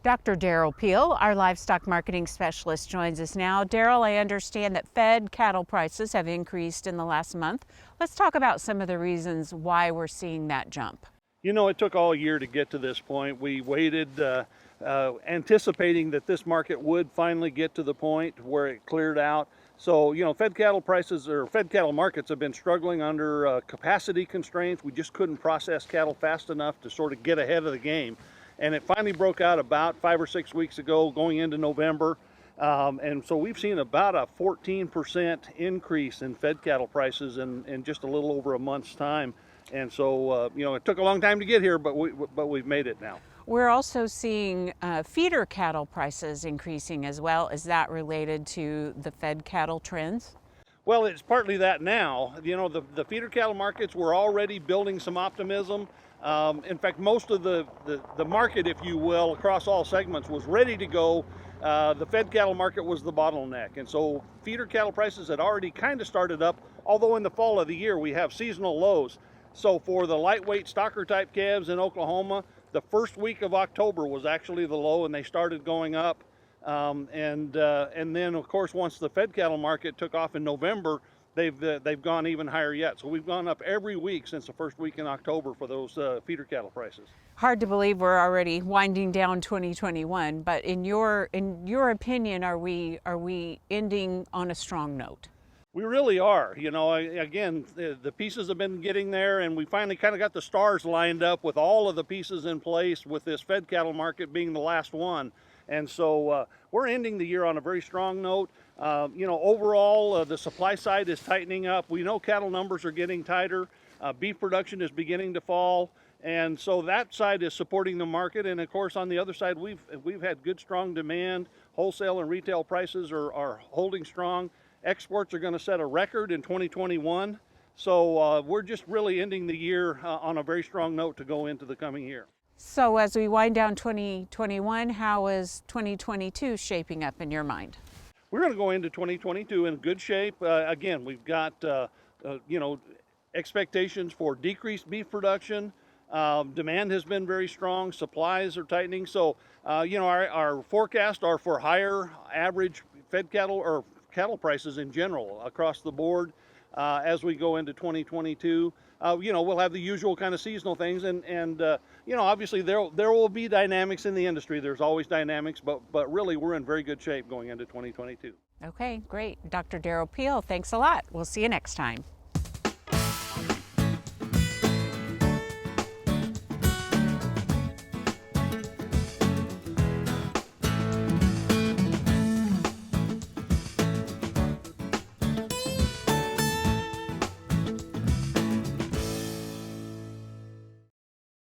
Dr. Daryl Peel, our livestock marketing specialist, joins us now. Daryl, I understand that fed cattle prices have increased in the last month. Let's talk about some of the reasons why we're seeing that jump. You know, it took all year to get to this point. We waited, anticipating that this market would finally get to the point where it cleared out. So, you know, fed cattle prices or fed cattle markets have been struggling under capacity constraints. We just couldn't process cattle fast enough to sort of get ahead of the game. And it finally broke out about 5 or 6 weeks ago, going into November. And so we've seen about a 14% increase in fed cattle prices in just a little over a month's time. And so, you know, it took a long time to get here, but we've made it now. We're also seeing feeder cattle prices increasing as well. Is that related to the fed cattle trends? Well, it's partly that now. You know, the feeder cattle markets were already building some optimism. In fact, most of the market, if you will, across all segments was ready to go. The fed cattle market was the bottleneck. And so feeder cattle prices had already kind of started up, although in the fall of the year we have seasonal lows. So for the lightweight stocker type calves in Oklahoma, the first week of October was actually the low, and they started going up. And then, of course, once the fed cattle market took off in November, they've gone even higher yet. So we've gone up every week since the first week in October for those feeder cattle prices. Hard to believe we're already winding down 2021, but in your opinion, are we ending on a strong note? We really are. You know, again, the pieces have been getting there, and we finally kind of got the stars lined up with all of the pieces in place, with this fed cattle market being the last one. And so we're ending the year on a very strong note. You know, overall, the supply side is tightening up. We know cattle numbers are getting tighter. Beef production is beginning to fall. And so that side is supporting the market. And of course, on the other side, we've had good, strong demand. Wholesale and retail prices are holding strong. Exports are going to set a record in 2021. So we're just really ending the year on a very strong note to go into the coming year. So as we wind down 2021, how is 2022 shaping up in your mind? We're going to go into 2022 in good shape. Again, we've got you know, expectations for decreased beef production. Demand has been very strong. Supplies are tightening. So you know, our forecasts are for higher average fed cattle or cattle prices in general across the board as we go into 2022. You know, we'll have the usual kind of seasonal things, and you know, obviously there will be dynamics in the industry. There's always dynamics, but really we're in very good shape going into 2022. Okay, great. Dr. Daryl Peel, thanks a lot. We'll see you next time.